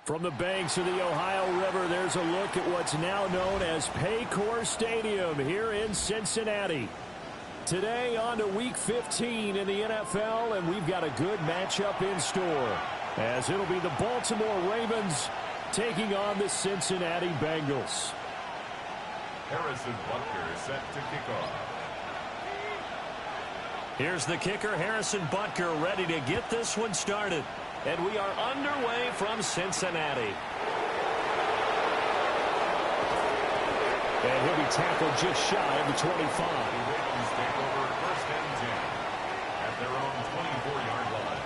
From the banks of the Ohio River, there's a look at what's now known as Paycor Stadium here in Cincinnati. Today on to Week 15 in the NFL, and we've got a good matchup in store, as it'll be the Baltimore Ravens taking on the Cincinnati Bengals. Harrison Butker is set to kick off. Here's the kicker, Harrison Butker, ready to get this one started. And we are underway from Cincinnati. And he'll be tackled just shy of the 25. The Ravens take over first and 10 at their own 24-yard line.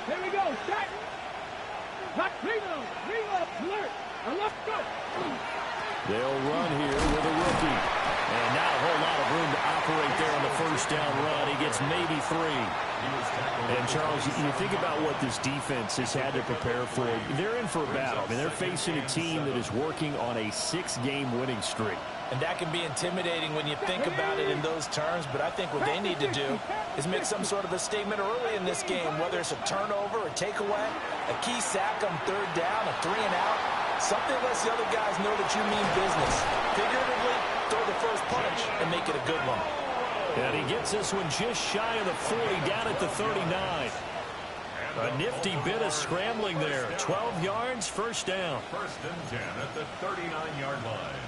Here we go, set. Alert, and let's go. They'll run here with a rookie. And not a whole lot of room to operate there on the first down run. He gets maybe 3. And, Charles, you think about what this defense has had to prepare for. They're in for a battle. I mean, they're facing a team that is working on a 6-game winning streak. And that can be intimidating when you think about it in those terms, but I think what they need to do is make some sort of a statement early in this game, whether it's a turnover, a takeaway, a key sack on third down, a 3-and-out, something lets the other guys know that you mean business. Figuratively, throw the first punch and make it a good one. And he gets this one just shy of the 40, down at the 39. A nifty bit of scrambling there. 12 yards, first down. First and 10 at the 39-yard line.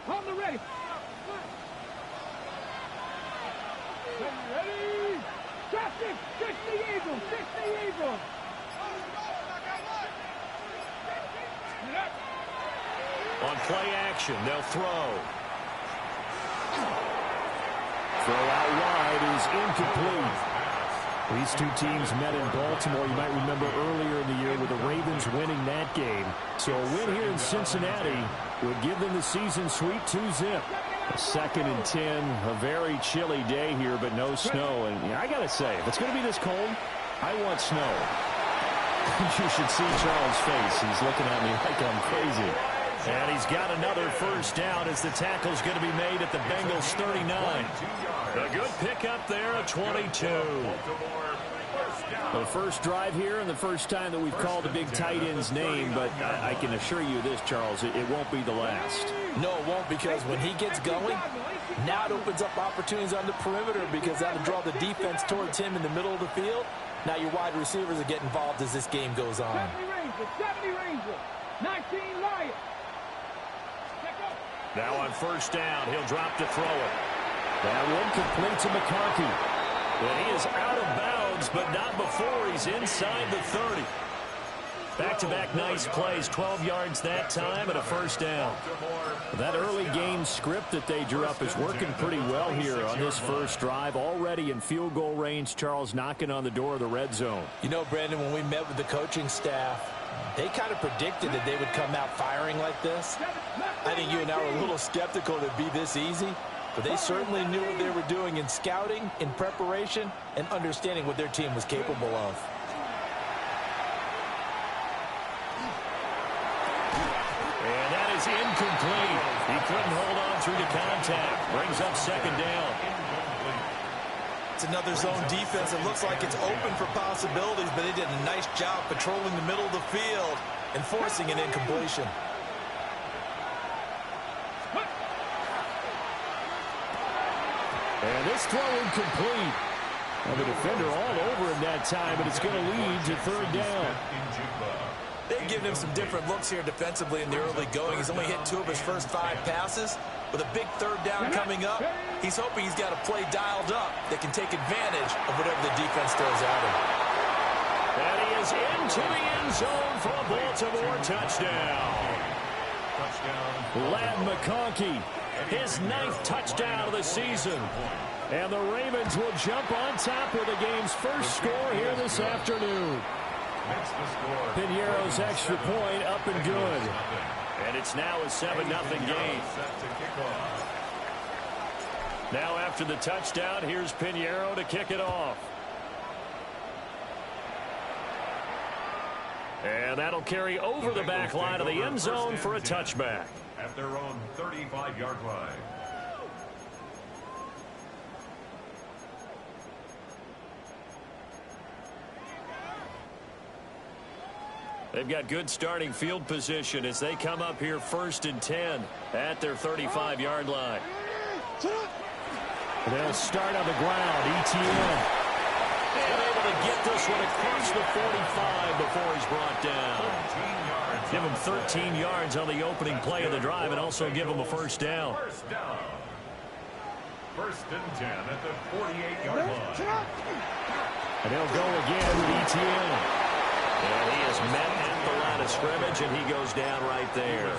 On the ready. Ready. Shot 6 the Eagles. 6 the Eagles. On play action, they'll throw. Throw out wide is incomplete. These two teams met in Baltimore. You might remember earlier in the year with the Ravens winning that game. So a win here in Cincinnati would give them the season sweep 2-zip. A 2nd and 10, a very chilly day here, but no snow. And I got to say, if it's going to be this cold, I want snow. You should see Charles' face. He's looking at me like I'm crazy. And he's got another first down as the tackle's going to be made at the Bengals 39. A good pickup there, a 22. The first drive here and the first time that we've called the big tight end's name, but I can assure you this, Charles, it won't be the last. No, it won't, because when he gets going, now it opens up opportunities on the perimeter, because that'll draw the defense towards him in the middle of the field. Now your wide receivers are getting involved as this game goes on. 70 Rangers, 19 Lions. Now on first down, he'll drop to throw it. That one complete to McConkey. And he is out of bounds, but not before he's inside the 30. Back-to-back nice plays, 12 yards that time and a first down. That early game script that they drew up is working pretty well here on this first drive. Already in field goal range, Charles knocking on the door of the red zone. You know, Brandon, when we met with the coaching staff, they kind of predicted that they would come out firing like this. I think you and I were a little skeptical that it'd be this easy, but they certainly knew what they were doing in scouting, in preparation, and understanding what their team was capable of. And that is incomplete. He couldn't hold on through the contact. Brings up second down. It's another zone defense. It looks like it's open for possibilities, but they did a nice job patrolling the middle of the field and forcing an incompletion. And this throw incomplete. And the defender all over him that time, but it's going to lead to third down. They've given him some different looks here defensively in the early going. He's only hit 2 of his first 5 passes. With a big third down coming up, he's hoping he's got a play dialed up that can take advantage of whatever the defense throws at him. And he is into the end zone for a Baltimore touchdown. Lad McConkey, his 9th touchdown of the season. And the Ravens will jump on top with the game's first score here this afternoon. makes the score. Piñeiro's extra point up and good. And it's now a 7-0 game. Set to kick off. Now after the touchdown, here's Piñeiro to kick it off. And that'll carry over the back line of the end zone for a touchback. At their own 35-yard line. They've got good starting field position as they come up here 1st and 10 at their 35-yard line. They'll start on the ground. ETN. And able to get this one across the 45 before he's brought down. Give him 13 yards on the opening play of the drive and also give him a first down. First down. 1st and 10 at the 48-yard line. And they'll go again with ETN. And he is met at the line of scrimmage, and he goes down right there.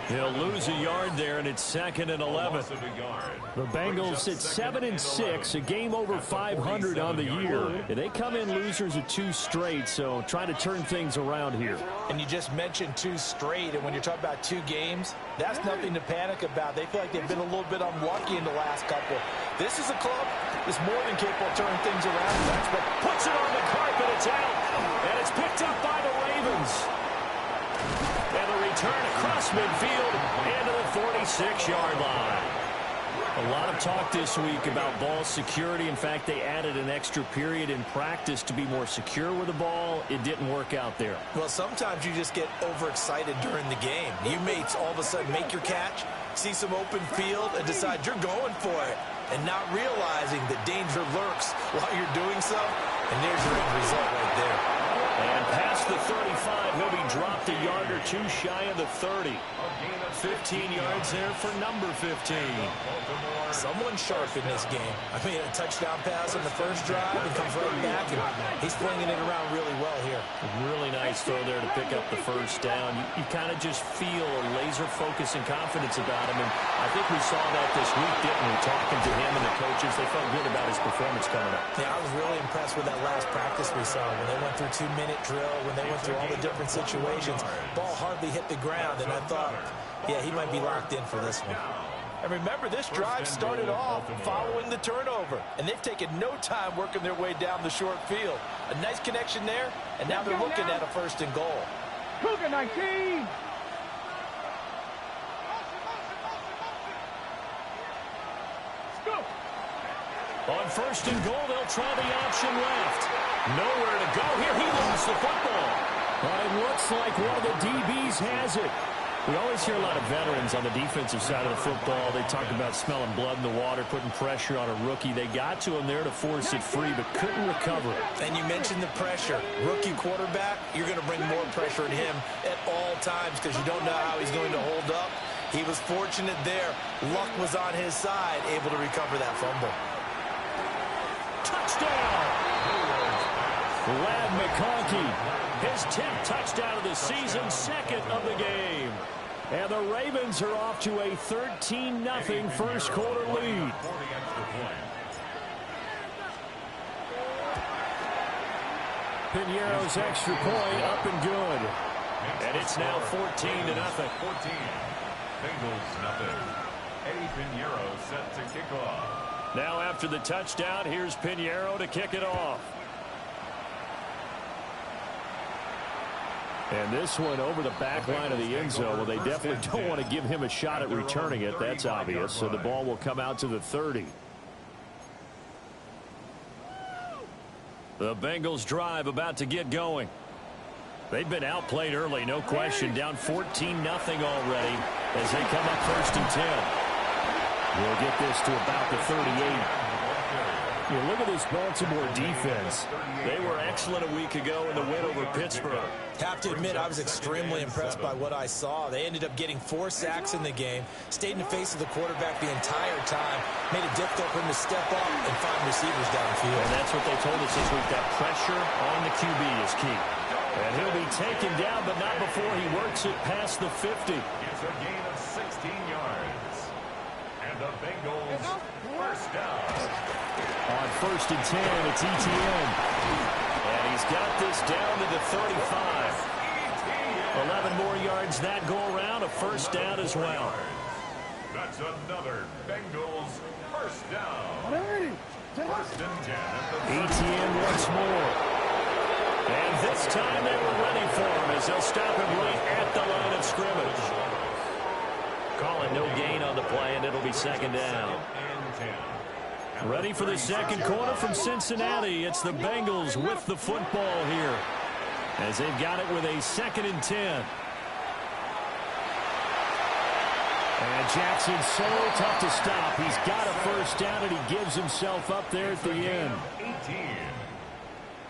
He'll lose a yard there, and it's 2nd and 11. The Bengals at 7-6, a game over 500 on the year. And they come in losers of 2 straight, so trying to turn things around here. And you just mentioned 2 straight, and when you're talking about 2 games, that's nothing to panic about. They feel like they've been a little bit unlucky in the last couple. This is a club that's more than capable of turning things around. But puts it on the carpet, it's out, and it's picked up by the Ravens. And the return across midfield and to the 46-yard line. A lot of talk this week about ball security. In fact, they added an extra period in practice to be more secure with the ball. It didn't work out there. Well, sometimes you just get overexcited during the game. You may all of a sudden make your catch, see some open field, and decide you're going for it, and not realizing that danger lurks while you're doing so. And there's your end result right there. And past the 35, he'll be dropped a yard or 2 shy of the 30. 15 yards there for number 15. Someone sharp in this game. I mean, a touchdown pass on the first drive and comes right back, and he's flinging it around really well here. Really nice throw there to pick up the first down. You kind of just feel a laser focus and confidence about him, and I think we saw that this week, didn't we? Talking to him and the coaches, they felt good about his performance coming up. Yeah, I was really impressed with that last practice we saw when they went through 2-minute drill, when they went through all the different situations. Ball hardly hit the ground, and I thought, yeah, he might be locked in for this one. And remember, this drive started off following the turnover, and they've taken no time working their way down the short field. A nice connection there, and now they're looking at a 1st and goal. Cougar 19. On 1st and goal, they'll try the option left. Nowhere to go here. He lost the football. But it looks like one of the DBs has it. We always hear a lot of veterans on the defensive side of the football. They talk about smelling blood in the water, putting pressure on a rookie. They got to him there to force it free, but couldn't recover it. And you mentioned the pressure. Rookie quarterback, you're going to bring more pressure on him at all times because you don't know how he's going to hold up. He was fortunate there. Luck was on his side, able to recover that fumble. Touchdown! Ladd McConkey, his 10th touchdown of the season, 2nd of the game. And the Ravens are off to a 13-0 first quarter lead. Piñeiro's extra point up and good. And it's now 14-0. 14. Bengals nothing. Eddie Piñeiro set to kick off. Now after the touchdown, here's Piñeiro to kick it off. And this one over the back line of the end zone. Well, they definitely don't want to give him a shot at returning it. That's obvious. So the ball will come out to the 30. The Bengals drive about to get going. They've been outplayed early, no question. Down 14-0 already as they come up 1st and 10. We'll get this to about the 38. You look at this Baltimore defense. They were excellent a week ago in the win over Pittsburgh. Have to admit, I was extremely impressed by what I saw. They ended up getting 4 sacks in the game, stayed in the face of the quarterback the entire time, made it difficult for him to step up and find receivers downfield. And that's what they told us this week. That pressure on the QB is key. And he'll be taken down, but not before he works it past the 50. It's a gain of 16 yards. And the Bengals first down. On 1st and 10, it's ETN. And he He's got this down to the 35. 11 more yards that go around, a first down as well. That's another Bengals first down. First and 10 at the ETN once more. And this time they were ready for him as they'll stop him right at the line of scrimmage. Calling no gain on the play, and it'll be second down. Ready for the second quarter from Cincinnati. It's the Bengals with the football here, as they've got it with a 2nd and 10. And Jackson's so tough to stop. He's got a first down, and he gives himself up there at the end. 18.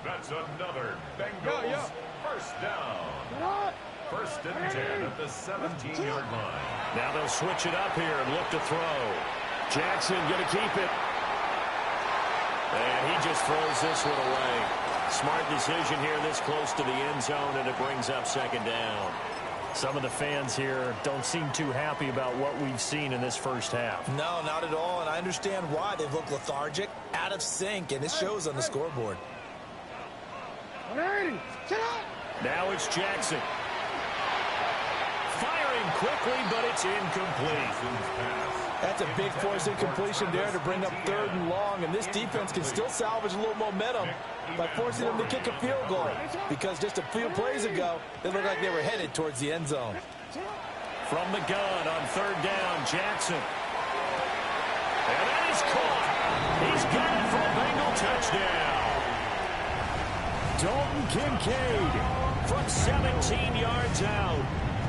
That's another Bengals first down. First and 10 at the 17-yard line. Now they'll switch it up here and look to throw. Jackson going to keep it. And he just throws this one away. Smart decision here this close to the end zone, and it brings up second down. Some of the fans here don't seem too happy about what we've seen in this first half. No, not at all, and I understand why. They've looked lethargic, out of sync, and it shows on the scoreboard. Now it's Jackson. Firing quickly, but it's incomplete. That's a big force incompletion there to bring up 3rd and long, and this defense can still salvage a little momentum by forcing them to kick a field goal, because just a few plays ago, they looked like they were headed towards the end zone. From the gun on 3rd down, Jackson. And that is caught. He's got it for a Bengal touchdown. Dalton Kincaid from 17 yards out.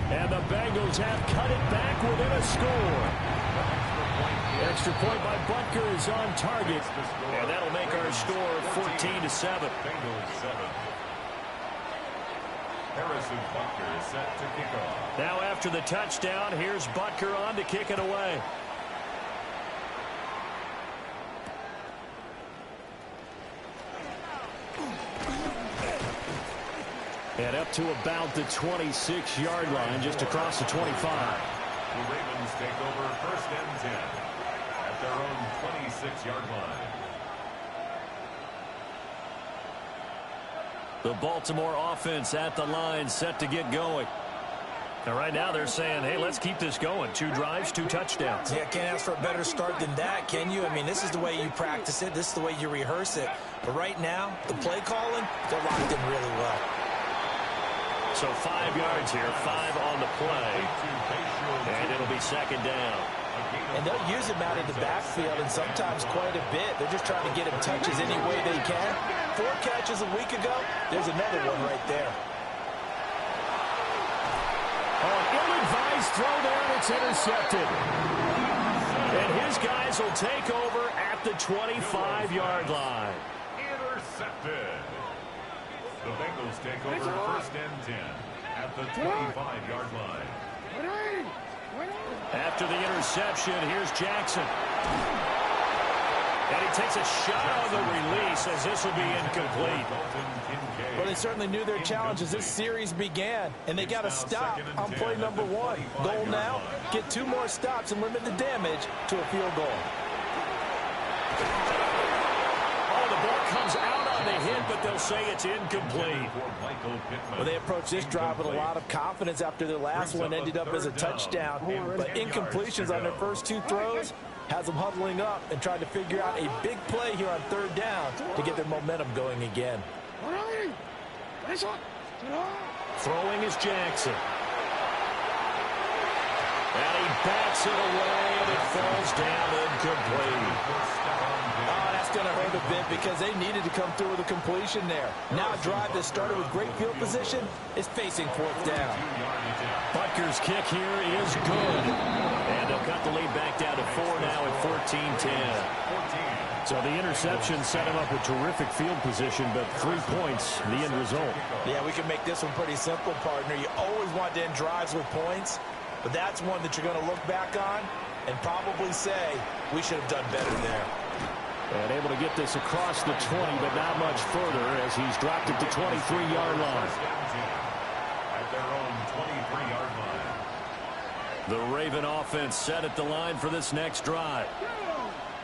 And the Bengals have cut it back within a score. Extra point by Butker is on target. And that'll make our score 14-7. Bengals 7. Harrison Butker is set to kick off. Now after the touchdown, here's Butker on to kick it away. And up to about the 26-yard line, just across the 25. The Ravens take over first and 10 at their own 26-yard line. The Baltimore offense at the line, set to get going. And right now they're saying, hey, let's keep this going. 2 drives, 2 touchdowns. Yeah, can't ask for a better start than that, can you? I mean, this is the way you practice it. This is the way you rehearse it. But right now, the play calling, they're locked in really well. So 5 yards here, 5 on the play. And it'll be second down. And they'll use him out in the backfield, and sometimes quite a bit. They're just trying to get him touches any way they can. 4 catches a week ago. There's another one right there. Oh, an ill-advised throw there, and it's intercepted. And his guys will take over at the 25-yard line. Intercepted. The Bengals take over first and 10 at the 25-yard line. After the interception, here's Jackson. And he takes a shot on the release as this will be incomplete. Well, they certainly knew their challenge as this series began, and they got to stop on play number 1. Goal now, get 2 more stops and limit the damage to a field goal. Oh, the ball comes out on the hit, but they'll say it's incomplete. Well, they approached this drive with a lot of confidence after their last one ended up as a touchdown. But incompletions on their first 2 throws has them huddling up and trying to figure out a big play here on 3rd down to get their momentum going again. Throwing is Jackson. And he bats it away, and it falls down incomplete. Oh, that's going to hurt a bit because they needed to come through with a completion there. Now a drive that started with great field position is facing 4th down. Butker's kick here is good. And they'll cut the lead back down to 4 now at 14-10. So the interception set him up with terrific field position, but 3 points, the end result. Yeah, we can make this one pretty simple, partner. You always want to end drives with points, but that's one that you're going to look back on and probably say, we should have done better there. And able to get this across the 20, but not much further as he's dropped it to 23-yard line. At their own 23-yard line. The Raven offense set at the line for this next drive.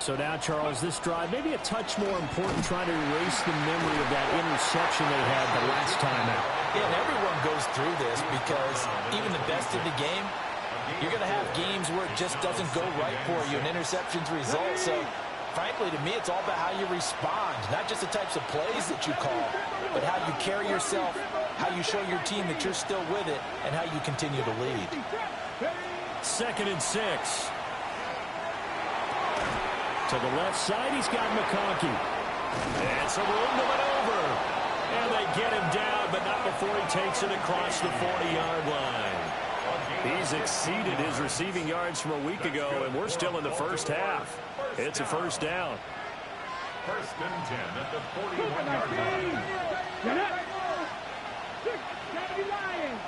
So now, Charles, this drive maybe a touch more important, trying to erase the memory of that interception they had the last time out. Yeah, and everyone goes through this because even the best in the game, you're going to have games where it just doesn't go right for you, and interceptions result. So, frankly, to me, it's all about how you respond, not just the types of plays that you call, but how you carry yourself, how you show your team that you're still with it, and how you continue to lead. 2nd and 6. To the left side, he's got McConkey. And some room to maneuver. And they get him down, but not before he takes it across the 40-yard line. He's exceeded his receiving yards from a week ago, and we're still in the first half. It's a first down. 1st and 10 at the 41-yard line. Get up. 6, Kennedy Lions.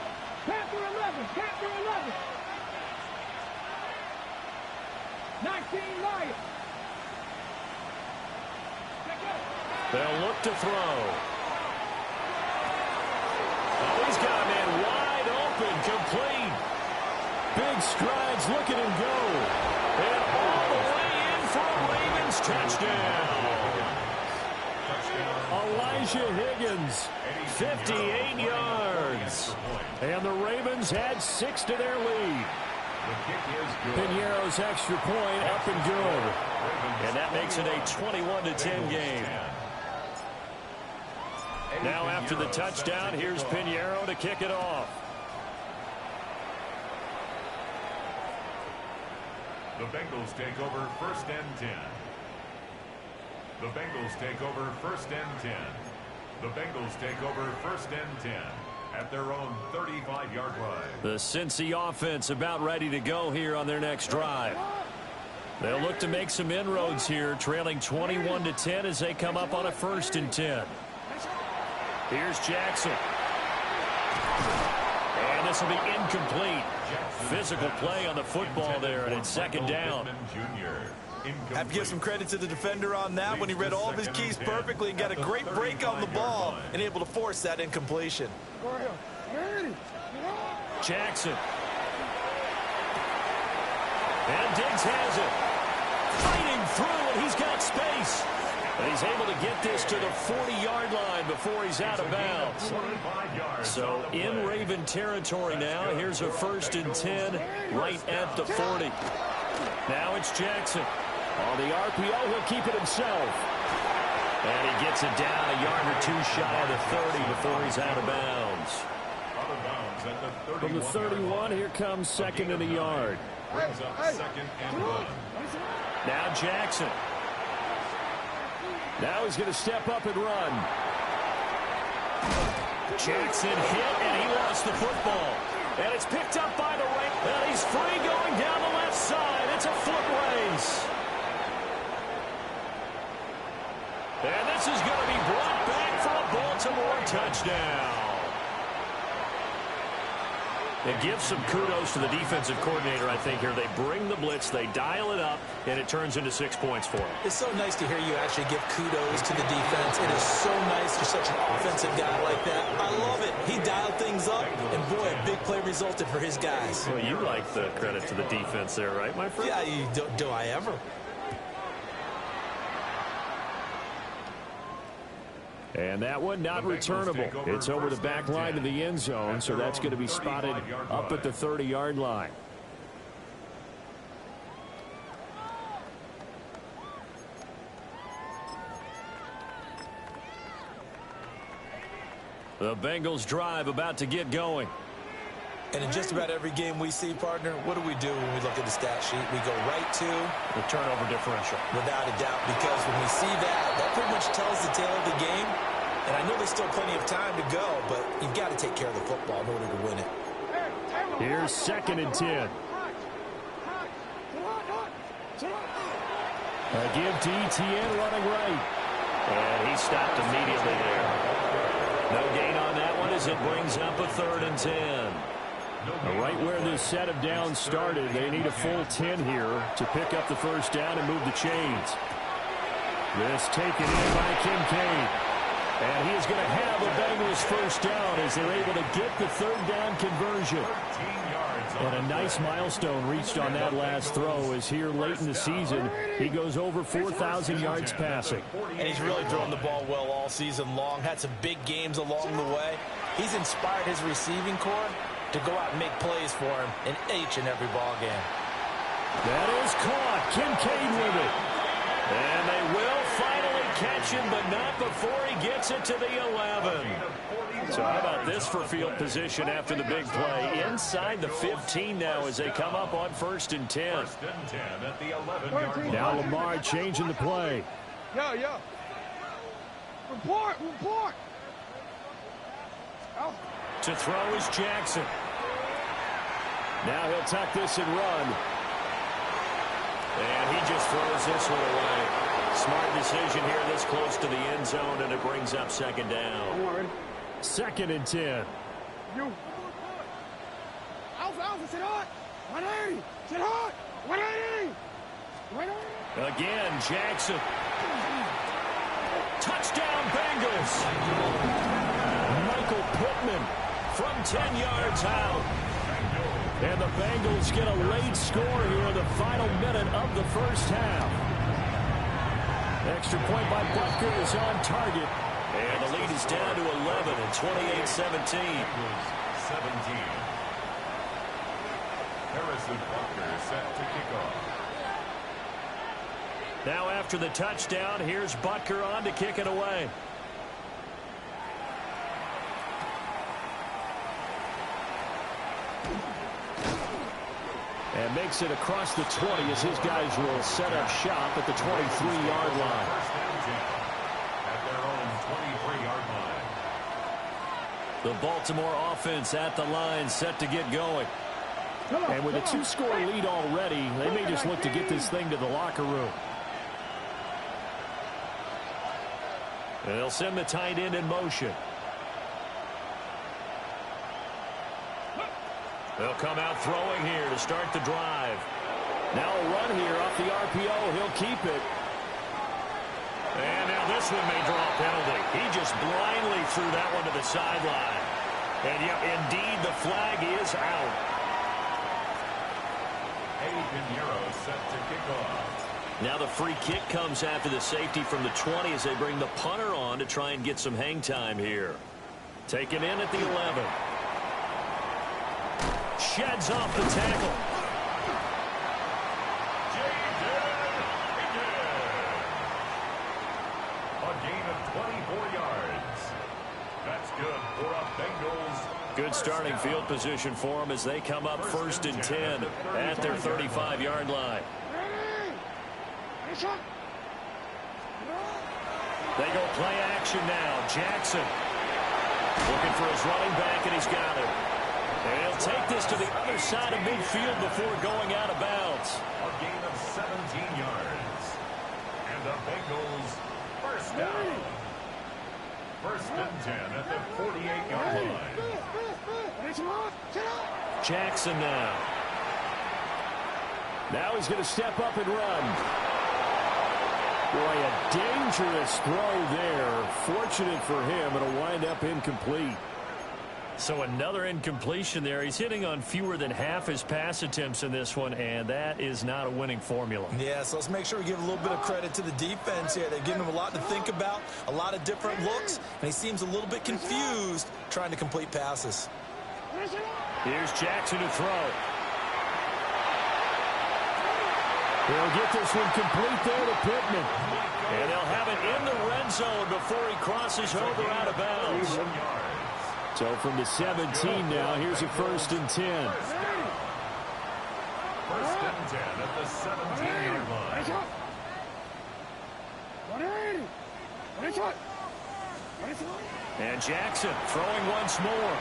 Panther 11, Panther 11. 19 Lions. They'll look to throw. Oh, he's got a man wide open, complete. Big strides, look at him go. And all the way in for a Ravens touchdown. Elijah Higgins, 58 yards. And the Ravens had 6 to their lead. Piñeiro's extra point up and good. And that makes it a 21-10 game. Now after the touchdown, here's Piñeiro to kick it off. The Bengals take over 1st and 10. The Bengals take over 1st and 10. The Bengals take over 1st and 10 at their own 35-yard line. The Cincy offense about ready to go here on their next drive. They'll look to make some inroads here, trailing 21-10 as they come up on a 1st and 10. Here's Jackson. And this will be incomplete. Physical play on the football there, and it's 2nd down. I have to give some credit to the defender on that when he read all of his keys perfectly and got a great break on the ball and able to force that incompletion. Jackson. And Diggs has it. Fighting through, and he's got space. And he's able to get this to the 40-yard line before he's out of bounds. So in Raven territory now. Here's a 1st and 10 right at the 40. Now it's Jackson. On the RPO, he'll keep it himself. And he gets it down a yard or 2 shy of the 30 before he's out of bounds. From the 31, here comes 2nd and a yard. Brings up 2nd and 1. Now Jackson. Now he's going to step up and run. Jackson hit, and he lost the football. And it's picked up by the right. And he's free going down the left side. It's a foot race. And this is going to be brought back for a Baltimore touchdown. It gives some kudos to the defensive coordinator, I think, here. They bring the blitz, they dial it up, and it turns into 6 points for them. It's so nice to hear you actually give kudos to the defense. It is so nice for such an offensive guy like that. I love it. He dialed things up, and boy, a big play resulted for his guys. Well, you like the credit to the defense there, right, my friend? Yeah, do I ever? And that one not returnable. It's over the back line of the end zone, so that's going to be spotted up at the 30-yard line. The Bengals drive about to get going. And in just about every game we see, partner, what do we do when we look at the stat sheet? We go right to the turnover differential. Without a doubt, because when we see that, that pretty much tells the tale of the game. And I know there's still plenty of time to go, but you've got to take care of the football in order to win it. Here's 2nd and 10. A give to ETN running right. And he stopped immediately there. No gain on that one as it brings up a 3rd and 10. Right where this set of downs started, they need a full 10 here to pick up the first down and move the chains. This taken in by Kincaid. And he is going to have a Bengals first down as they're able to get the 3rd down conversion. 13 yards And a nice milestone reached on that last throw as here late in the season, he goes over 4,000 yards passing. And he's really thrown the ball well all season long, had some big games along the way. He's inspired his receiving corps to go out and make plays for him in each and every ball game. That is caught. Kincaid with it. And they will finally catch him, but not before he gets it to the 11. So how about this for field position after the big play? Inside the 15 now as they come up on 1st and 10. At the 11-yard line. Now Lamar changing the play. Yo. Report. Oh. To throw is Jackson. Now he'll tuck this and run. And he just throws this one away. Smart decision here this close to the end zone, and it brings up 2nd down. 2nd and 10. Alpha, sit hard. 180. Sit hard. 180. Again, Jackson. Touchdown, Bengals. Michael Pittman from 10 yards out. And the Bengals get a late score here in the final minute of the first half. Extra point by Butker is on target. And the lead is down to 11 at 28-17. 17. Harrison Butker set to kick off. Now after the touchdown, here's Butker on to kick it away. And makes it across the 20 as his guys will set up shop at the 23-yard line. At their own 23-yard line. The Baltimore offense at the line set to get going. And with a 2-score lead already, they may just look to get this thing to the locker room. And they'll send the tight end in motion. They'll come out throwing here to start the drive. Now a run here off the RPO. He'll keep it. And now this one may draw a penalty. He just blindly threw that one to the sideline. And yep, indeed, the flag is out. Pinheiro set to kick off. Now the free kick comes after the safety from the 20 as they bring the punter on to try and get some hang time here. Taken in at the 11. Sheds off the tackle. A gain of 24 yards. That's good for a Bengals. Good starting field position for them as they come up 1st and 10 at their 35-yard line. They go play action now. Jackson looking for his running back, and he's got it. And he'll take this to the other side of midfield before going out of bounds. A gain of 17 yards. And the Bengals first down. 1st and 10 at the 48-yard line. Jackson now. Now he's going to step up and run. Boy, a dangerous throw there. Fortunate for him, it'll wind up incomplete. So another incompletion there. He's hitting on fewer than half his pass attempts in this one, and that is not a winning formula. Yeah, so let's make sure we give a little bit of credit to the defense here. They've given him a lot to think about, a lot of different looks, and he seems a little bit confused trying to complete passes. Here's Jackson to throw. He'll get this one complete there to Pittman. And they'll have it in the red zone before he crosses over out of bounds. So from the 17 now, here's a 1st and 10. 1st and 10 at the 17-yard line. And Jackson throwing once more.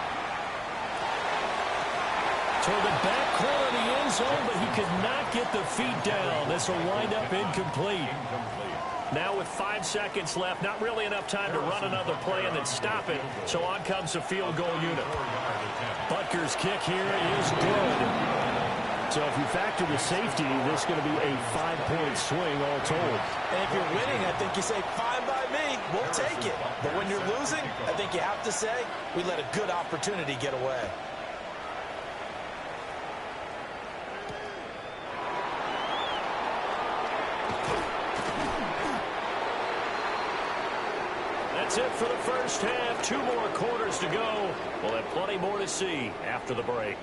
Toward the back corner of the end zone, but he could not get the feet down. This will wind up incomplete. Now with 5 seconds left, not really enough time to run another play and then stop it. So on comes the field goal unit. Butker's kick here is good. So if you factor the safety, this is going to be a 5-point swing all told. And if you're winning, I think you say, fine by me, we'll take it. But when you're losing, I think you have to say, we let a good opportunity get away. That's it for the first half. 2 more quarters to go. We'll have plenty more to see after the break.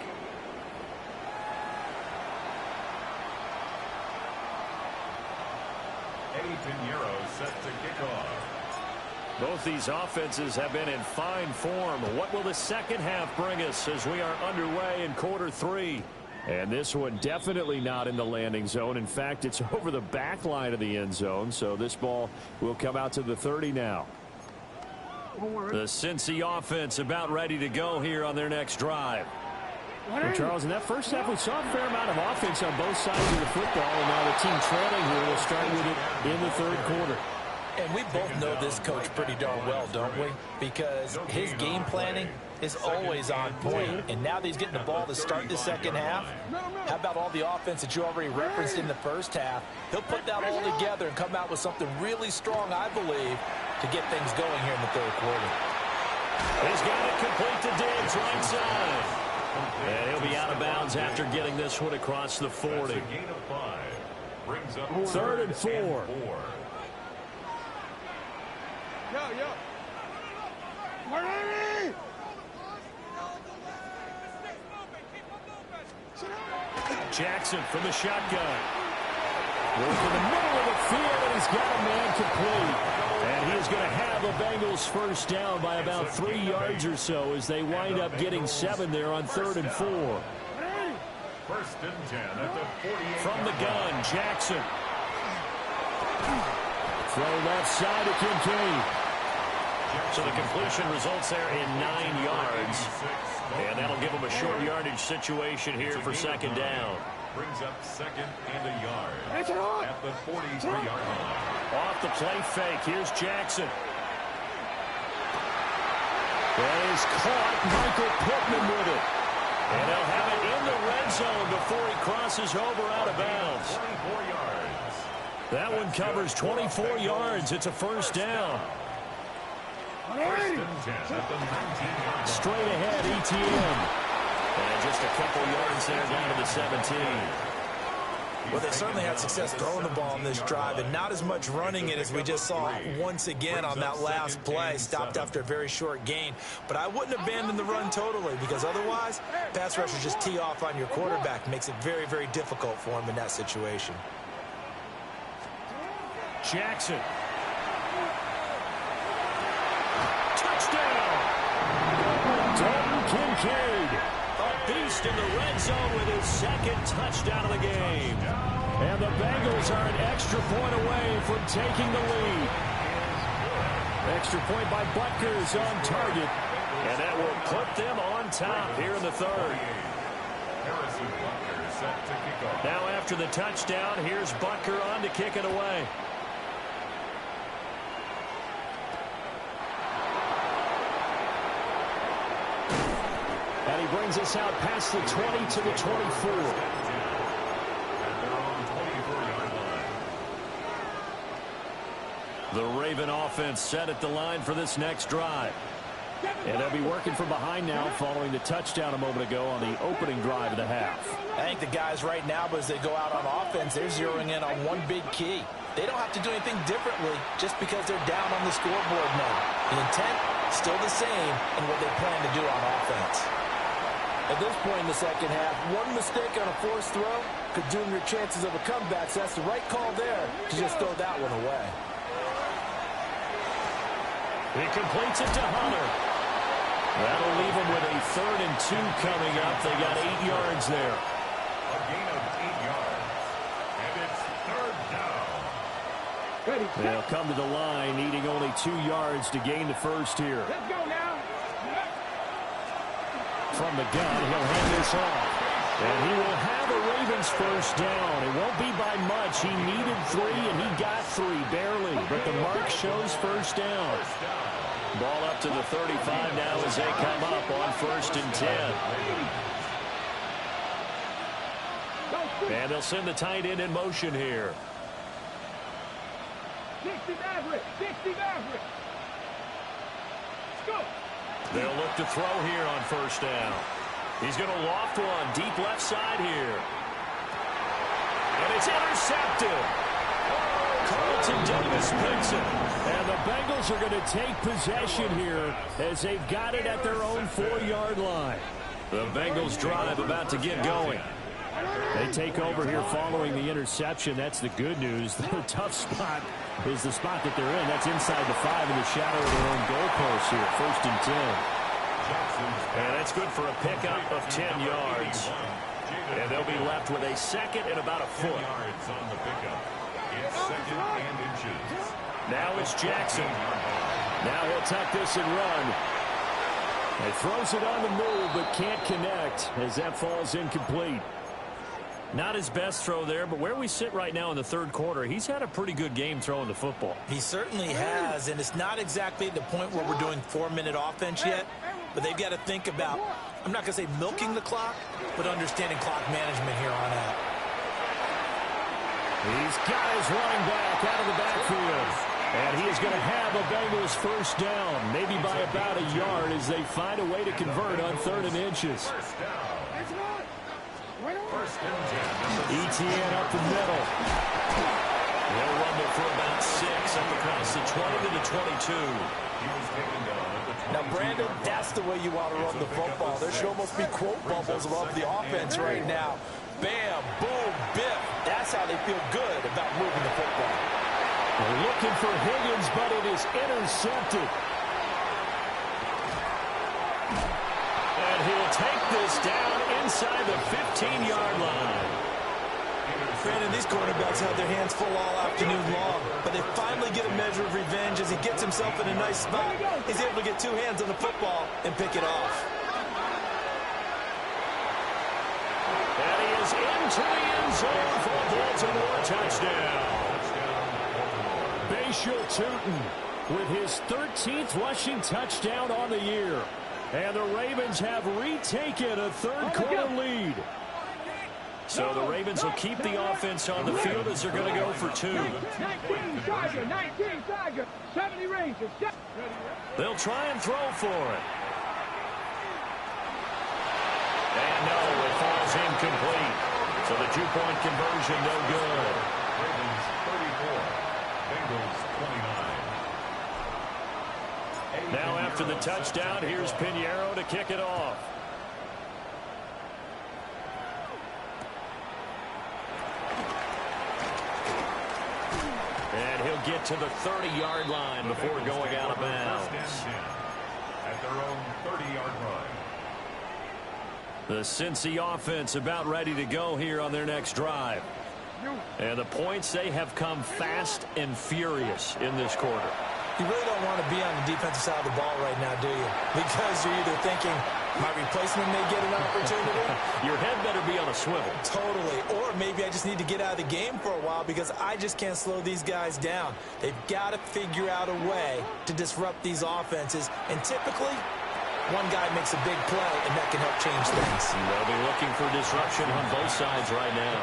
Set to kick off. Both these offenses have been in fine form. What will the second half bring us as we are underway in quarter 3? And this one definitely not in the landing zone. In fact, it's over the back line of the end zone. So this ball will come out to the 30 now. The Cincy offense about ready to go here on their next drive. And Charles, in that first half, we saw a fair amount of offense on both sides of the football, and now the team trailing here will start with it in the third quarter. And we both know this coach pretty darn well, don't we? Because his game planning is always on point. And now that he's getting the ball to start the second half, how about all the offense that you already referenced in the first half? He'll put that all together and come out with something really strong, I believe, to get things going here in the third quarter. He's got it complete to Diggs, right side. And he'll be out of bounds after getting this one across the 40. Gain of 5. Brings up 3rd and 4. Yo. Jackson from the shotgun. Goes to the middle of the field, and he's got a man complete. And he's going to have the Bengals first down by about 3 yards or so as they wind up getting 7 there on 3rd and 4. 1st and 10 at the 48. From the gun, Jackson. Throw left side to Kincaid. So the completion results there in 9 yards. And that'll give them a short yardage situation here for 2nd down. Brings up 2nd and a yard at the 43-yard line. Off the play fake. Here's Jackson. That is caught. Michael Pittman with it. And they'll have it in the red zone before he crosses over out of bounds. 24 yards. That one covers 24 yards. It's a first down. 1st and 10 at the 19-yard line. Straight ahead, ETN. And just a couple yards there down to the 17. Well, they certainly had success throwing the ball on this drive and not as much running it as we just saw once again on that last play. Stopped after a very short gain. But I wouldn't abandon the run totally because otherwise, pass rushers just tee off on your quarterback. Makes it very, very difficult for him in that situation. Jackson. Touchdown! Dalton Kincaid. A beast in the red zone with his 2nd touchdown of the game. And the Bengals are an extra point away from taking the lead. Extra point by Butker is on target. And that will put them on top here in the 3rd. Now after the touchdown, here's Butker on to kick it away. And he brings us out past the 20 to the 24. The Raven offense set at the line for this next drive. And they'll be working from behind now following the touchdown a moment ago on the opening drive of the half. I think the guys right now, as they go out on offense, they're zeroing in on one big key. They don't have to do anything differently just because they're down on the scoreboard now. The intent, still the same in what they plan to do on offense. At this point in the second half, one mistake on a forced throw could doom your chances of a comeback. So that's the right call there to just throw that one away. He completes it to Hunter. That'll leave them with a 3rd and 2 coming up. They got 8 yards there. A gain of 8 yards. And it's 3rd down. They'll come to the line, needing only 2 yards to gain the first here. Let's go now. From the gun, he'll hand this off. And he will have a Ravens first down. It won't be by much. He needed 3, and he got 3, barely. But the mark shows first down. Ball up to the 35 now as they come up on 1st and 10. And they'll send the tight end in motion here. 60 Maverick. 60 Maverick. Let's go. They'll look to throw here on first down. He's going to loft one deep left side here. And it's intercepted. Carlton Davis picks it. And the Bengals are going to take possession here as they've got it at their own 4-yard line. The Bengals drive about to get going. They take over here following the interception. That's the good news. The tough spot is the spot that they're in. That's inside the 5 in the shadow of their own goalpost here. 1st and 10. And that's good for a pickup of 10 yards. And they'll be left with a 2nd and about a foot. On the pickup. It's 2nd and inches. Now it's Jackson. Now he'll tuck this and run. He throws it on the move but can't connect as that falls incomplete. Not his best throw there, but where we sit right now in the 3rd quarter, he's had a pretty good game throwing the football. He certainly has, and it's not exactly the point where we're doing 4-minute offense yet, but they've got to think about, I'm not going to say milking the clock, but understanding clock management here on out. He's got his running back out of the backfield. And he is going to have a Bengals 1st down, maybe by about a yard as they find a way to convert on 3rd and inches. ETN up the middle. They'll rumble for about 6 up across the 20 to the 22. Now, Brandon, that's the way you want to run the football. There should almost be quote bubbles above the offense right now. Bam, boom, biff. That's how they feel good about moving the football. They're looking for Higgins, but it is intercepted. And he'll take this down inside the 15-yard line. Brandon, these quarterbacks had their hands full all afternoon long, but they finally get a measure of revenge as he gets himself in a nice spot. He's able to get 2 hands on the football and pick it off. And he is into the end zone for a Baltimore touchdown. Bashal Tootin with his 13th rushing touchdown on the year. And the Ravens have retaken a 3rd quarter lead. So the Ravens will keep the offense on the field as they're going to go for 2. 19 Tiger, 70 Rangers. They'll try and throw for it. And no, it falls incomplete. So the 2-point conversion no good. Ravens 34, Bengals 29. Now after the touchdown, here's Pinheiro to kick it off. And he'll get to the 30-yard line before going out of bounds. At their own 30-yard line. The Cincy offense about ready to go here on their next drive. And the points, they have come fast and furious in this quarter. You really don't want to be on the defensive side of the ball right now, do you? Because you're either thinking, my replacement may get an opportunity. Your head better be on a swivel. Totally. Or maybe I just need to get out of the game for a while because I just can't slow these guys down. They've got to figure out a way to disrupt these offenses. And typically, one guy makes a big play, and that can help change things. They'll be looking for disruption on both sides right now.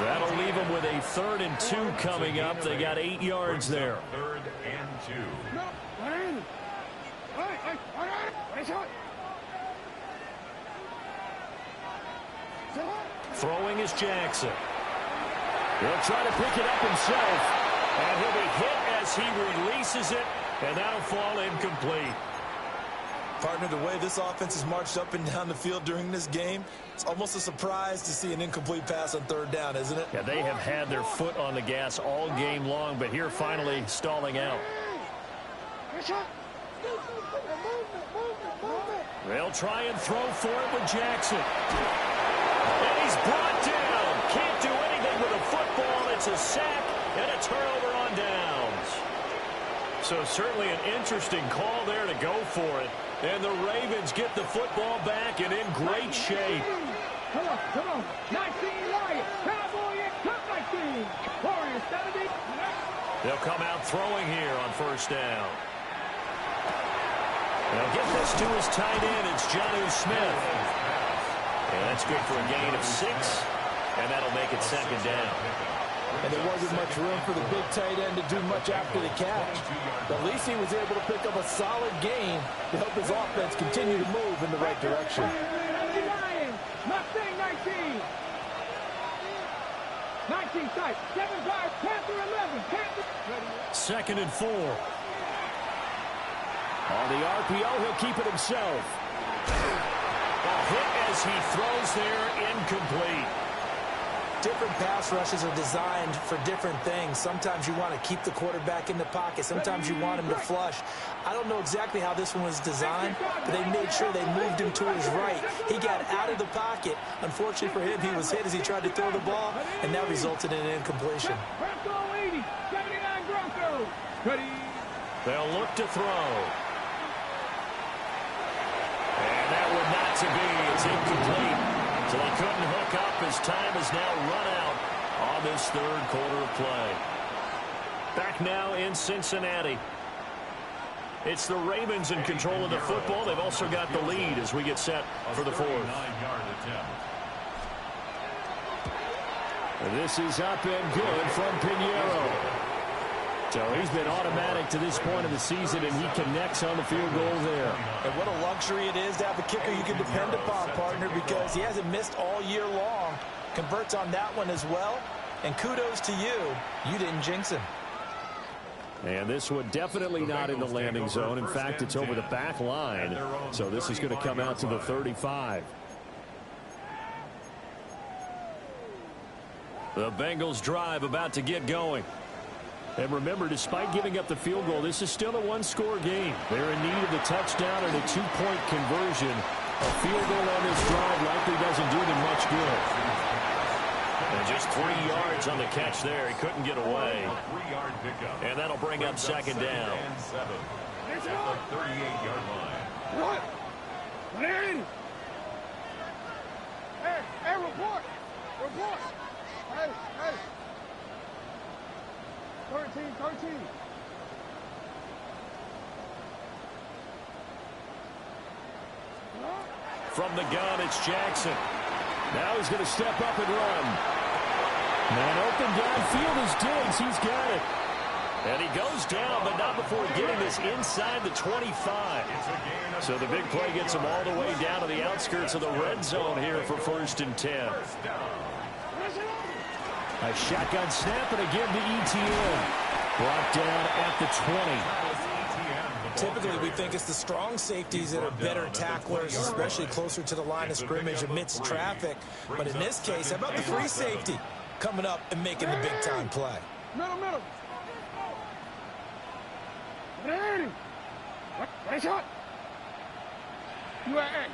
That'll leave them with a 3rd and 2 coming up. They got 8 yards there. 3rd and 2. Throwing is Jackson. He'll try to pick it up himself, and he'll be hit as he releases it, and that'll fall incomplete. Partner, the way this offense has marched up and down the field during this game, it's almost a surprise to see an incomplete pass on 3rd down, isn't it? Yeah, they have had their foot on the gas all game long, but here finally stalling out. They'll try and throw for it with Jackson. And he's brought down. Can't do anything with a football. It's a sack and a turnover on downs. So certainly an interesting call there to go for it. And the Ravens get the football back and in great shape. Come on. 19 Lions. Cowboy and cut 19. Warriors 70. They'll come out throwing here on 1st down. They'll get this to his tight end. It's Jonnu Smith. And that's good for a gain of 6. And that'll make it 2nd down. And there wasn't much room for the big tight end to do much after the catch. But at least he was able to pick up a solid gain to help his offense continue to move in the right direction. Lions. Mustang 19. 19 sight. 7-5. Panther 11. Panther. Second and 4. On the RPO, he'll keep it himself. A hit as he throws there, incomplete. Different pass rushes are designed for different things. Sometimes you want to keep the quarterback in the pocket. Sometimes you want him to flush. I don't know exactly how this one was designed, but they made sure they moved him to his right. He got out of the pocket. Unfortunately for him, he was hit as he tried to throw the ball, and that resulted in an incompletion. Bronco 80. 79 Broncos. They'll look to throw. And that would not to be. It's incomplete. So they couldn't hook up as time has now run out on this third quarter of play. Back now in Cincinnati. It's the Ravens in control of the football. They've also got the lead as we get set for the fourth. This is up and good from Pinheiro. So he's been automatic to this point of the season, and he connects on the field goal there. And what a luxury it is to have a kicker you can depend upon, partner, because he hasn't missed all year long. Converts on that one as well. And kudos to you. You didn't jinx him. And this one definitely not in the landing zone. In fact, it's over the back line. So this is going to come out to the 35. The Bengals drive about to get going. And remember, despite giving up the field goal, this is still a one-score game. They're in need of the touchdown and a two-point conversion. A field goal on this drive likely doesn't do them much good. And just 3 yards on the catch there. He couldn't get away. And that'll bring up second down. At the 38-yard line. What? Hey, report. Report. Hey. 13. From the gun, it's Jackson. Now he's going to step up and run. Man open downfield is Diggs. He's got it. And he goes down, but not before getting this inside the 25. So the big play gets him all the way down to the outskirts of the red zone here for 1st and 10. A shotgun snap, and again to ETN. Brought down at the 20. Typically, we think it's the strong safeties that are better tacklers, especially closer to the line of scrimmage amidst traffic. But in this case, how about the free safety coming up and making the big-time play? Middle. Right shot. You at X.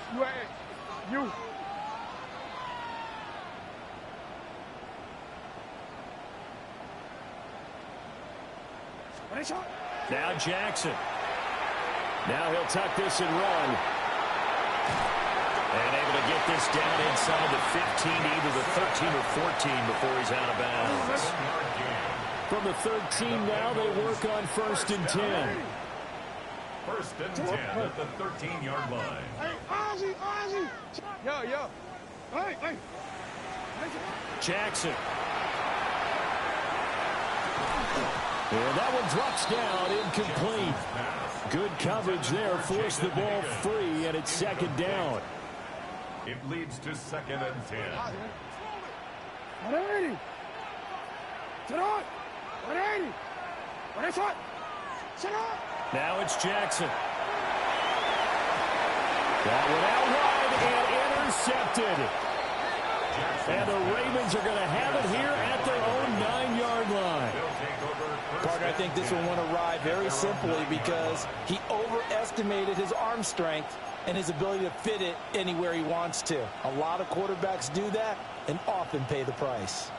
You. Now Jackson. Now he'll tuck this and run. And able to get this down inside the 15, either the 13 or 14 before he's out of bounds. From the 13 now, they work on 1st and 10. 1st and 10 at the 13-yard line. Hey, Ozzy. Yo. Hey. Jackson. And that one drops down, incomplete. Good coverage there, forced the ball free, and it's second down. It leads to 2nd and 10. Now it's Jackson. That one out wide and intercepted. And the Ravens are going to have it here at their own 9-yard line. Partner, I think this one went awry very simply because he overestimated his arm strength and his ability to fit it anywhere he wants to. A lot of quarterbacks do that and often pay the price.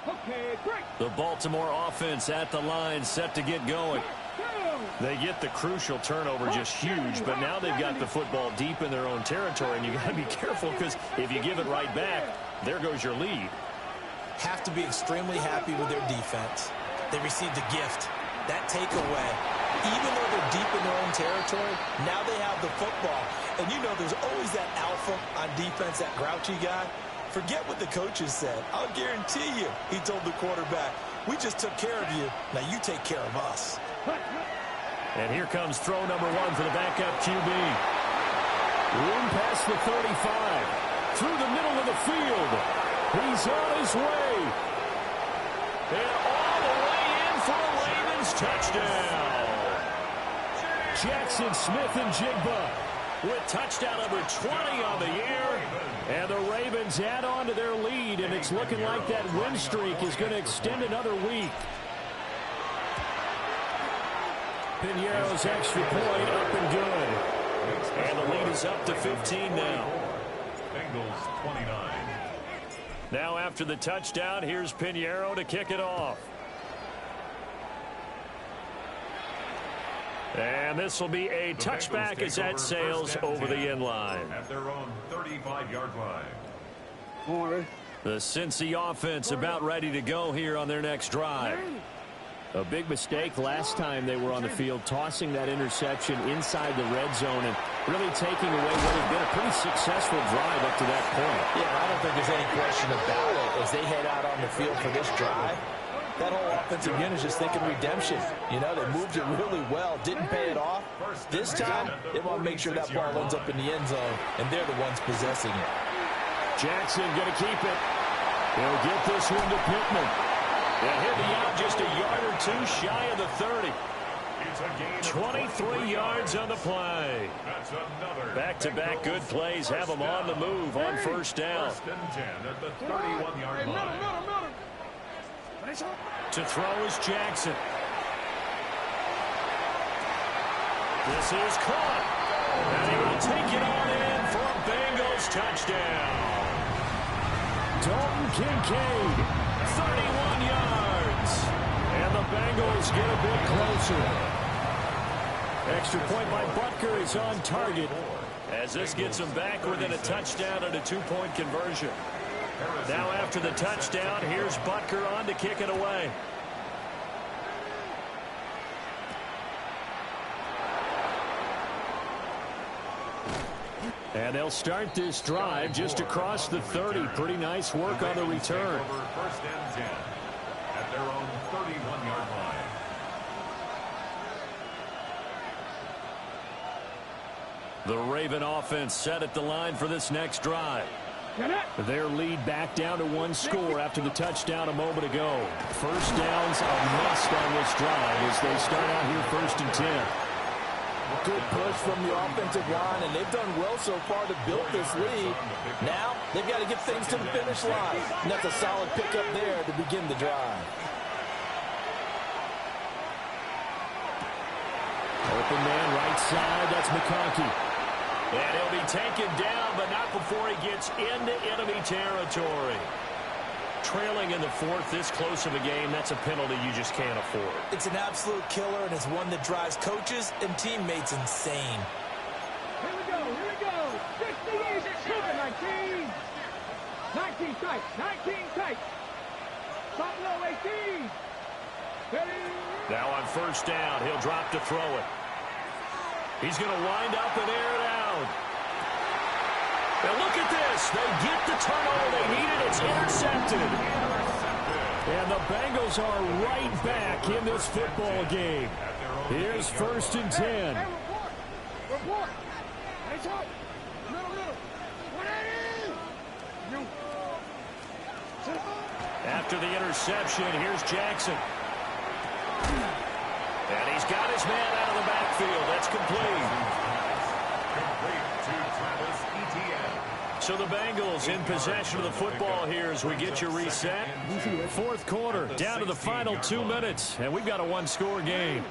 Okay, great. The Baltimore offense at the line, set to get going. They get the crucial turnover, just huge, but now they've got the football deep in their own territory, and you got to be careful because if you give it right back, there goes your lead. Have to be extremely happy with their defense. They received a gift. That takeaway, even though they're deep in their own territory, now they have the football. And you know there's always that alpha on defense, that grouchy guy. Forget what the coaches said. I'll guarantee you, he told the quarterback, we just took care of you. Now you take care of us. And here comes throw number 1 for the backup QB. Room past the 35. Through the middle of the field. He's on his way. And all the way in for a Ravens touchdown. Jackson Smith and Jigba with touchdown number 20 on the year. And the Ravens add on to their lead, and it's looking like that win streak is going to extend another week. Piñeiro's extra point up and good. And the lead is up to 15 now. Bengals 29. Now after the touchdown, here's Piñeiro to kick it off. And this will be a touchback as that sails over the end line. At their own 35-yard line. The Cincy offense about ready to go here on their next drive. A big mistake last time they were on the field, tossing that interception inside the red zone and really taking away what had been a pretty successful drive up to that point. Yeah, I don't think there's any question about it as they head out on the field for this drive. That whole offensive unit is just thinking redemption. You know, they moved it really well, didn't pay it off. This time, they want to make sure that ball ends up in the end zone, and they're the ones possessing it. Jackson going to keep it. He'll get this one to Pittman. And he'll be out just a yard or two shy of the 30. 23 yards on the play. Back-to-back good plays have them on the move on first down. First and 10 at the 31-yard line. To throw is Jackson. This is caught. And he will take it on in for a Bengals touchdown. Dalton Kincaid, 31 yards. And the Bengals get a bit closer. Extra point by Butker is on target as this gets them back within a touchdown and a two-point conversion. Now after the touchdown, here's Butker on to kick it away. And they'll start this drive just across the 30. Pretty nice work on the return. First and 10 at their own 31-yard line. The Raven offense set at the line for this next drive. Their lead back down to one score after the touchdown a moment ago. First down's a must on this drive as they start out here first and 10. Good push from the offensive line, and they've done well so far to build this lead. Now, they've got to get things to the finish line. And that's a solid pickup there to begin the drive. Open man right side, that's McConkey. And he'll be taken down, but not before he gets into enemy territory. Trailing in the fourth, this close of a game, that's a penalty you just can't afford. It's an absolute killer, and it's one that drives coaches and teammates insane. Here we go. 68, 19. 19 tight, 19 tight. Stop low, 18. Now on first down, he'll drop to throw it. He's going to wind up and air it out. Now look at this. They get the turnover they needed. It's intercepted. And the Bengals are right back in this football game. Here's first and 10. Report. After the interception, here's Jackson. And he's got his man out of the backfield. That's complete. So the Bengals in possession of the football here as we get you reset. Fourth quarter, down to the final 2 minutes, and we've got a one-score game.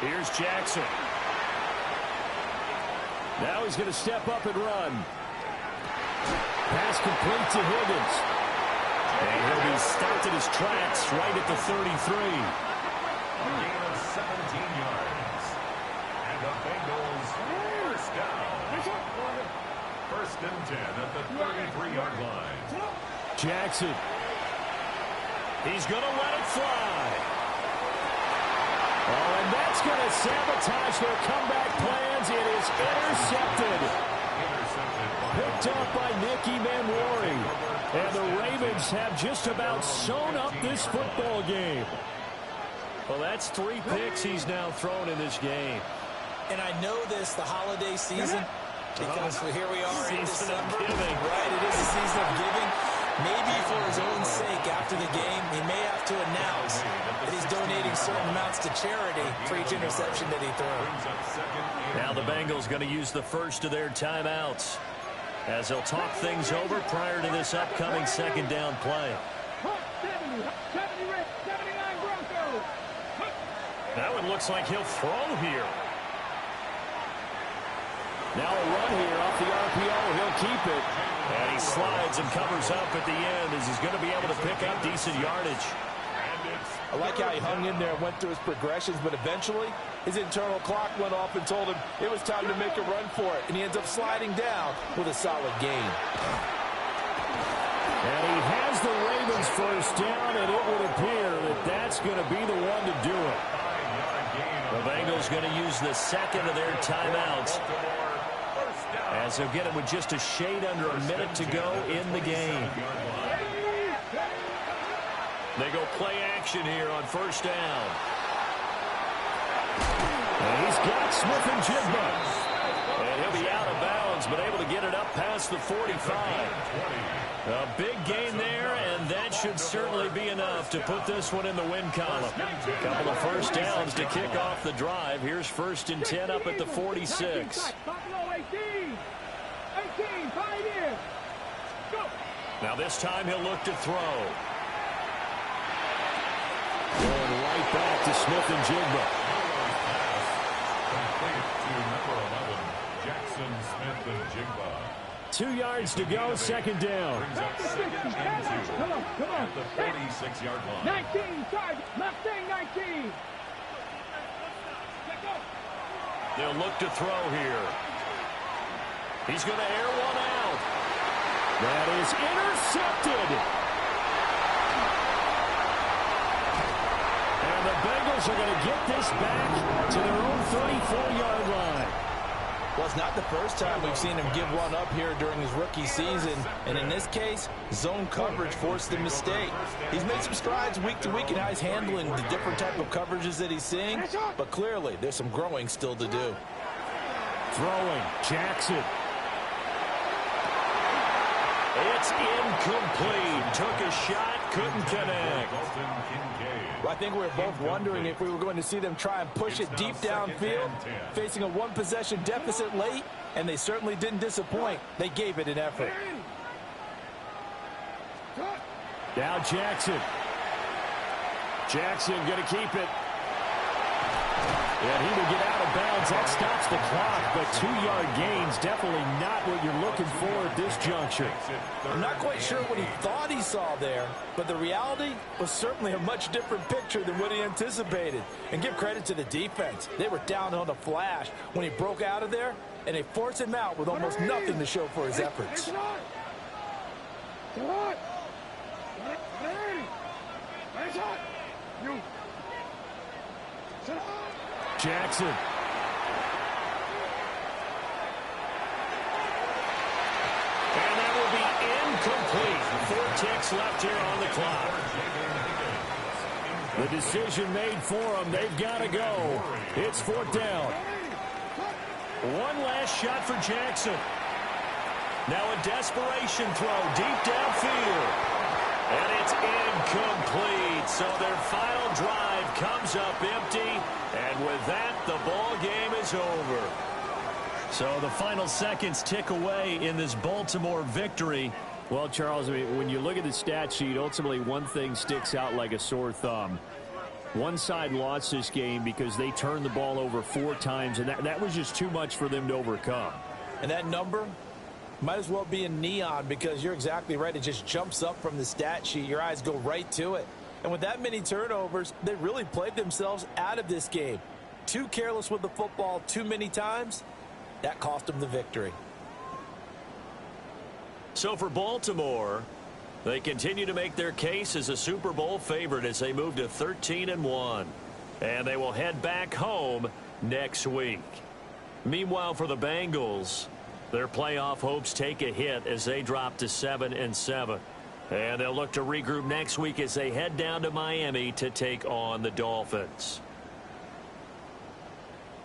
Here's Jackson. Now he's going to step up and run. Pass complete to Higgins. And he'll be stopped at his tracks right at the 33. A gain of 17 yards. And the Bengals first down. First and 10 at the 33-yard line. Jackson. He's going to let it fly. Oh, and that's going to sabotage their comeback plans. It is intercepted. Picked up by Nicky Manwari. And the Ravens have just about sewn up this football game. Well, that's 3 picks he's now thrown in this game. And I know this, the holiday season, because here we are in December. Right, it is a season of giving. Maybe for his own sake, after the game, he may have to announce that he's donating certain amounts to charity for each interception that he throws. Now the Bengals going to use the first of their timeouts as they'll talk things over prior to this upcoming second down play. That one looks like he'll throw here. Now a run here off the RPO. He'll keep it. And he slides and covers up at the end as he's going to be able to pick up decent yardage. I like how he hung in there and went through his progressions, but eventually his internal clock went off and told him it was time to make a run for it. And he ends up sliding down with a solid gain. And he has the Ravens first down, and it would appear that that's going to be the one to do it. The Bengals going to use the second of their timeouts as they'll get him with just a shade under a minute to go in the game. They go play action here on first down. And he's got Smith and Jigba. And he'll be out of bounds, but able to get it up past the 45. A big gain there, and that should certainly be enough to put this one in the win column. A couple of first downs to kick off the drive. Here's 1st and 10 up at the 46. Now this time he'll look to throw. Going right back to Smith and Jigba. Complete to number 11, Jackson Smith and Jigba. 2 yards to go, second down. Brings up second and 2 Come on. at the 46-yard line. 19, target, left thing, 19. They'll look to throw here. He's going to air one out. That is intercepted. And the Bengals are going to get this back to their own 34-yard line. Well, it's not the first time we've seen him give one up here during his rookie season. And in this case, zone coverage forced the mistake. He's made some strides week to week in how he's handling the different type of coverages that he's seeing. But clearly, there's some growing still to do. Throwing, Jackson. It's incomplete. Took a shot, couldn't connect. Well, I think we were both wondering if we were going to see them try and push it deep downfield, facing a one-possession deficit late, and they certainly didn't disappoint. They gave it an effort. Now Jackson. Jackson going to keep it. And he will get out of bounds. That stops the clock, but 2-yard gains definitely not what you're looking for at this juncture. I'm not quite sure what he thought he saw there, but the reality was certainly a much different picture than what he anticipated. And give credit to the defense. They were down on the flash when he broke out of there, and they forced him out with almost nothing to show for his efforts. Jackson. And that will be incomplete. 4 ticks left here on the clock. The decision made for them. They've got to go. It's 4th down. One last shot for Jackson. Now a desperation throw deep downfield. And it's incomplete. So their final drive comes up empty. And with that, the ball game is over. So the final seconds tick away in this Baltimore victory. Well, Charles, I mean, when you look at the stat sheet, ultimately one thing sticks out like a sore thumb. One side lost this game because they turned the ball over 4 times, and that was just too much for them to overcome. And that number might as well be in neon, because you're exactly right. It just jumps up from the stat sheet. Your eyes go right to it. And with that many turnovers, they really played themselves out of this game. Too careless with the football too many times. That cost them the victory. So for Baltimore, they continue to make their case as a Super Bowl favorite as they move to 13-1. And they will head back home next week. Meanwhile, for the Bengals, their playoff hopes take a hit as they drop to 7-7. And they'll look to regroup next week as they head down to Miami to take on the Dolphins.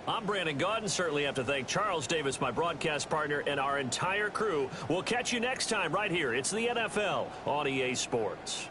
I'm Brandon Gaudin. Certainly have to thank Charles Davis, my broadcast partner, and our entire crew. We'll catch you next time right here. It's the NFL on EA Sports.